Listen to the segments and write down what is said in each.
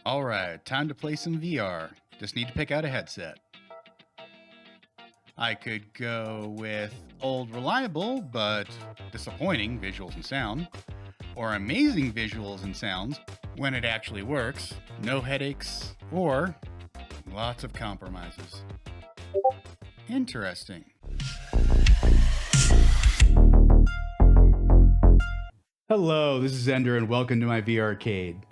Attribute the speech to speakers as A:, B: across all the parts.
A: Alright, time to play some VR. Just need to pick out a headset. I could go with old reliable but disappointing visuals and sound, or amazing visuals and sounds when it actually works, no headaches, or lots of compromises. Interesting. Hello, this is Ender and welcome to my VRcade.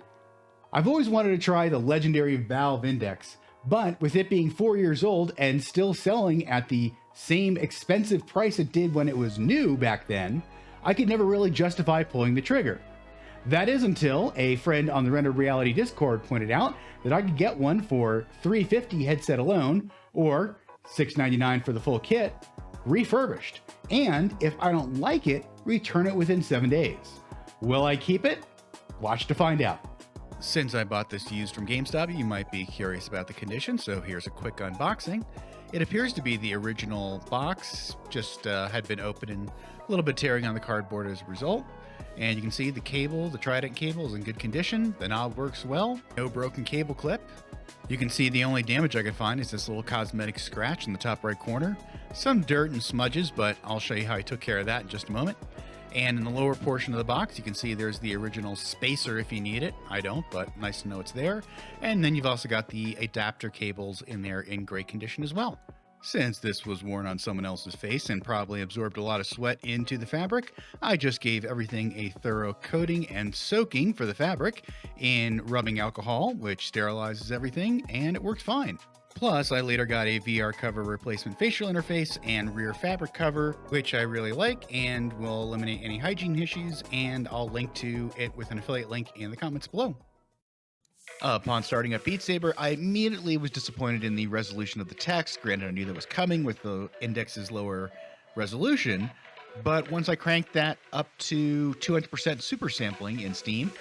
A: I've always wanted to try the legendary Valve Index, but with it being 4 years old and still selling at the same expensive price it did when it was new back then, I could never really justify pulling the trigger. That is until a friend on the Rendered Reality Discord pointed out that I could get one for $350 headset alone, or $699 for the full kit, refurbished, and if I don't like it, return it within 7 days. Will I keep it? Watch to find out. Since I bought this used from GameStop, you might be curious about the condition, so here's a quick unboxing. It appears to be the original box, just had been opened and a little bit tearing on the cardboard as a result. And you can see the cable, the Trident cable, is in good condition. The knob works well, no broken cable clip. You can see the only damage I could find is this little cosmetic scratch in the top right corner. Some dirt and smudges, but I'll show you how I took care of that in just a moment. And in the lower portion of the box, you can see there's the original spacer if you need it. I don't, but nice to know it's there. And then you've also got the adapter cables in there in great condition as well. Since this was worn on someone else's face and probably absorbed a lot of sweat into the fabric, I just gave everything a thorough coating and soaking for the fabric in rubbing alcohol, which sterilizes everything, and it worked fine. Plus, I later got a VR cover replacement facial interface and rear fabric cover, which I really like and will eliminate any hygiene issues, and I'll link to it with an affiliate link in the comments below. Upon starting up Beat Saber, I immediately was disappointed in the resolution of the text. Granted, I knew that was coming with the index's lower resolution, but once I cranked that up to 200% super sampling in Steam,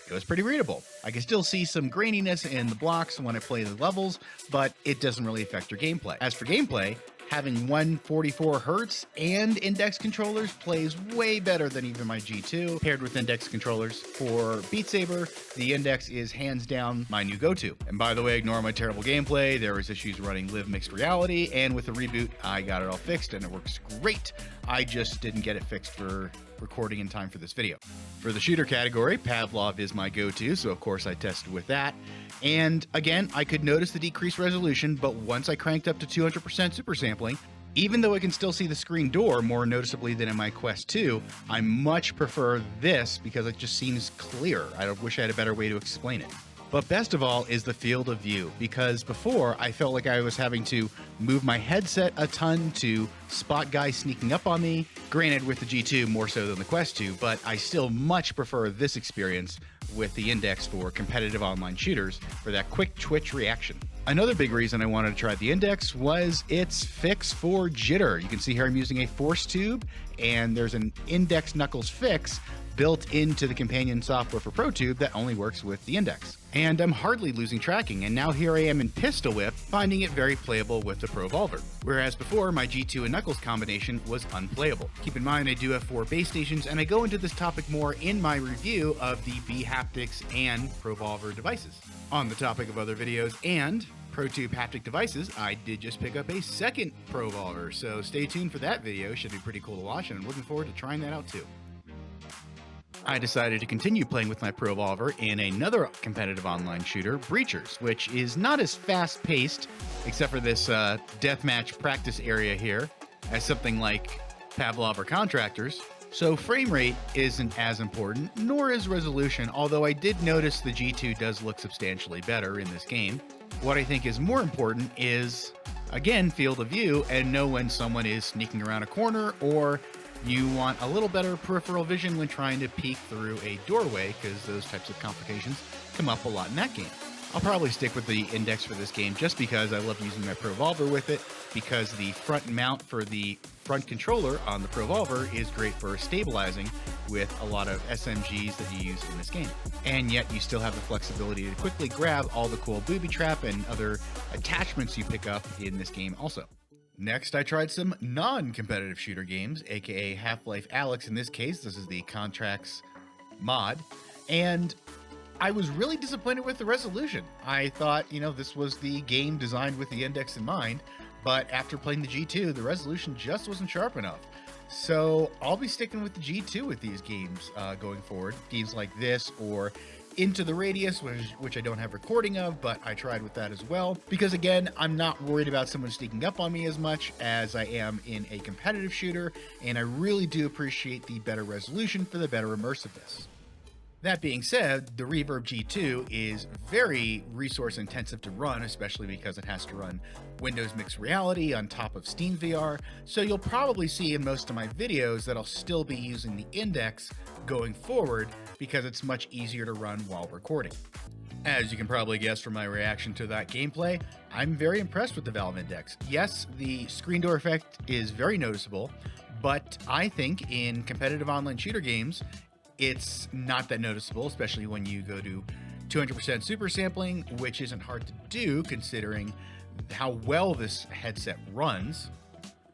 A: it was pretty readable. I can still see some graininess in the blocks when I play the levels, but it doesn't really affect your gameplay. As for gameplay, having 144 Hz and index controllers plays way better than even my G2 paired with index controllers. For Beat Saber, the index is hands down my new go-to. And by the way, ignore my terrible gameplay. There was issues running Live Mixed Reality, and with the reboot, I got it all fixed and it works great. I just didn't get it fixed for recording in time for this video. For the shooter category, Pavlov is my go-to, so of course I tested with that. And again, I could notice the decreased resolution, but once I cranked up to 200% super sampling, even though I can still see the screen door more noticeably than in my Quest 2, I much prefer this because it just seems clear. I wish I had a better way to explain it. But best of all is the field of view, because before I felt like I was having to move my headset a ton to spot guys sneaking up on me. Granted, with the G2 more so than the Quest 2, but I still much prefer this experience with the index for competitive online shooters for that quick twitch reaction. Another big reason I wanted to try the index was its fix for jitter. You can see here I'm using a force tube, and there's an index knuckles fix built into the companion software for ProTube that only works with the index. And I'm hardly losing tracking, and now here I am in Pistol Whip, finding it very playable with the ProVolver. Whereas before, my G2 and Knuckles combination was unplayable. Keep in mind I do have 4 base stations, and I go into this topic more in my review of the B-Haptics and ProVolver devices. On the topic of other videos and ProTube haptic devices, I did just pick up a second ProVolver, so stay tuned for that video. Should be pretty cool to watch, and I'm looking forward to trying that out too. I decided to continue playing with my ProVolver in another competitive online shooter, Breachers, which is not as fast-paced, except for this deathmatch practice area here, as something like Pavlov or Contractors. So frame rate isn't as important, nor is resolution, although I did notice the G2 does look substantially better in this game. What I think is more important is, again, field of view and know when someone is sneaking around a corner, or you want a little better peripheral vision when trying to peek through a doorway, because those types of complications come up a lot in that game. I'll probably stick with the index for this game just because I love using my ProVolver with it, because the front mount for the front controller on the ProVolver is great for stabilizing with a lot of SMGs that you use in this game. And yet you still have the flexibility to quickly grab all the cool booby trap and other attachments you pick up in this game also. Next, I tried some non-competitive shooter games, aka Half-Life Alyx in this case. This is the Contracts mod. And
B: I was really disappointed with the resolution. I thought, this was the game designed with the index in mind, but after playing the G2, the resolution just wasn't sharp enough. So I'll be sticking with the G2 with these games going forward. Games like this or Into the Radius, which I don't have recording of, but I tried with that as well. Because again, I'm not worried about someone sneaking up on me as much as I am in a competitive shooter, and I really do appreciate the better resolution for the better immersiveness. That being said, the Reverb G2 is very resource intensive to run, especially because it has to run Windows Mixed Reality on top of Steam VR, so you'll probably see in most of my videos that I'll still be using the index going forward because it's much easier to run while recording. As you can probably guess from my reaction to that gameplay, I'm very impressed with the Valve Index. Yes, the screen door effect is very noticeable, but I think in competitive online shooter games, it's not that noticeable, especially when you go to 200% super sampling, which isn't hard to do considering how well this headset runs.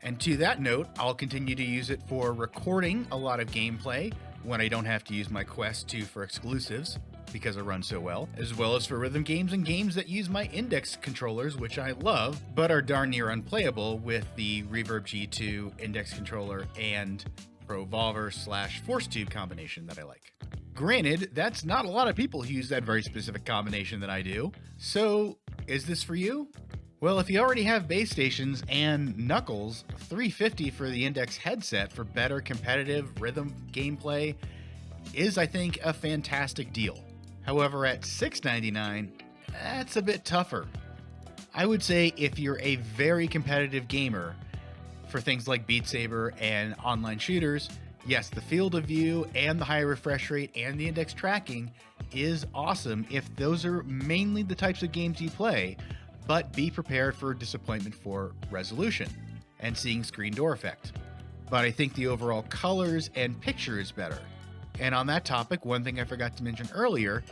B: And to that note, I'll continue to use it for recording a lot of gameplay when I don't have to use my Quest 2 for exclusives because it runs so well, as well as for rhythm games and games that use my index controllers, which I love, but are darn near unplayable with the Reverb G2 index controller and Pro-Volver/Force Tube combination that I like. Granted, that's not a lot of people who use that very specific combination that I do. So, is this for you? Well, if you already have base stations and Knuckles, $350 for the Index headset for better competitive rhythm gameplay is, I think, a fantastic deal. However, at $699, that's a bit tougher. I would say if you're a very competitive gamer, for things like Beat Saber and online shooters, yes, the field of view and the high refresh rate and the index tracking is awesome if those are mainly the types of games you play, but be prepared for disappointment for resolution and seeing screen door effect. But I think the overall colors and picture is better. And on that topic, one thing I forgot to mention earlier,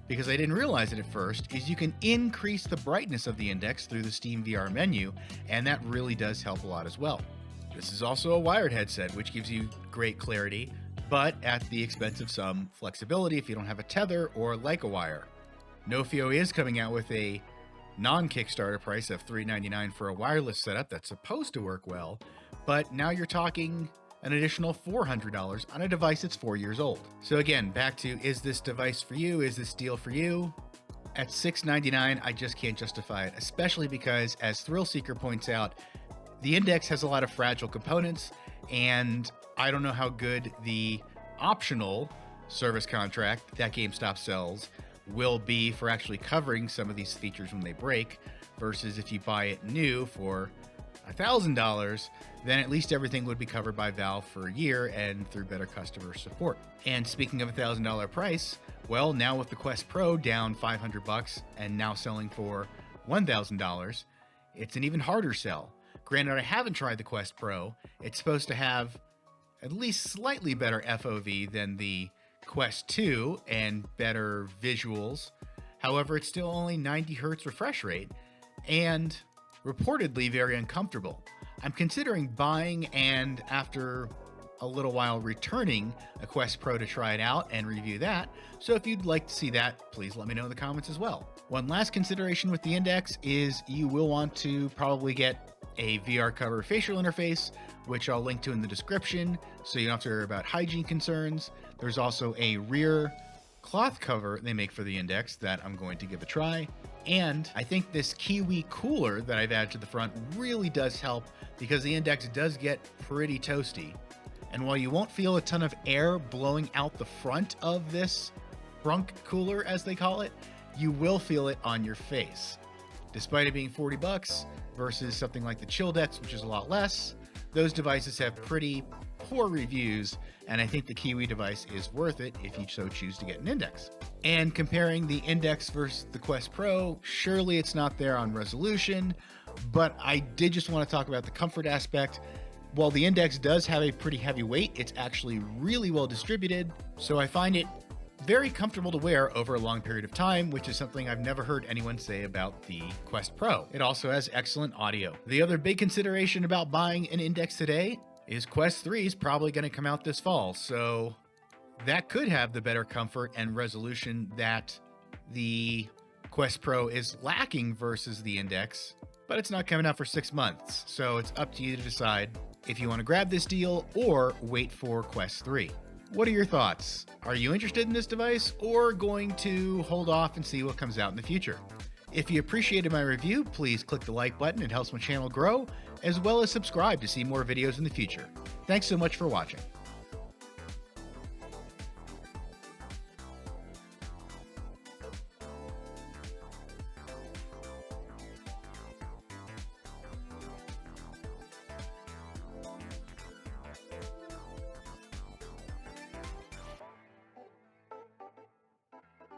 B: because I didn't realize it at first, is you can increase the brightness of the index through the Steam VR menu, and that really does help a lot as well. This is also a wired headset, which gives you great clarity, but at the expense of some flexibility if you don't have a tether or like a wire. Nofio is coming out with a non-Kickstarter price of $399 for a wireless setup that's supposed to work well, but now you're talking an additional $400 on a device that's 4 years old. So again, back to, is this device for you? Is this deal for you? At $699, I just can't justify it, especially because, as Thrillseeker points out, the Index has a lot of fragile components, and I don't know how good the optional service contract that GameStop sells will be for actually covering some of these features when they break, versus if you buy it new for $1,000, then at least everything would be covered by Valve for a year and through better customer support. And speaking of $1,000 price, well, now with the Quest Pro down $500 and now selling for $1,000, it's an even harder sell. Granted, I haven't tried the Quest Pro. It's supposed to have at least slightly better FOV than the Quest 2 and better visuals. However, it's still only 90 Hz refresh rate and reportedly very uncomfortable. I'm considering buying and after a little while returning a Quest Pro to try it out and review that. So if you'd like to see that, please let me know in the comments as well. One last consideration with the Index is you will want to probably get a VR cover facial interface, which I'll link to in the description, so you don't have to worry about hygiene concerns. There's also a rear cloth cover they make for the Index that I'm going to give a try. And I think this Kiwi cooler that I've added to the front really does help because the Index does get pretty toasty. And while you won't feel a ton of air blowing out the front of this frunk cooler, as they call it, you will feel it on your face. Despite it being $40 versus something like the Chilldex, which is a lot less, those devices have pretty poor reviews, and I think the Kiwi device is worth it if you so choose to get an Index. And comparing the Index versus the Quest Pro, surely it's not there on resolution, but I did just want to talk about the comfort aspect. While the Index does have a pretty heavy weight, it's actually really well distributed, so I find it very comfortable to wear over a long period of time, which is something I've never heard anyone say about the Quest Pro. It also has excellent audio. The other big consideration about buying an Index today is Quest 3 is probably going to come out this fall, so that could have the better comfort and resolution that The Quest Pro is lacking versus the Index, but it's not coming out for 6 months, so it's up to you to decide if you want to grab this deal or wait for Quest 3. What are your thoughts? Are you interested in this device or going to hold off and see what comes out in the future? If you appreciated my review, please click the like button. It helps my channel grow, as well as subscribe to see more videos in the future. Thanks so much for watching.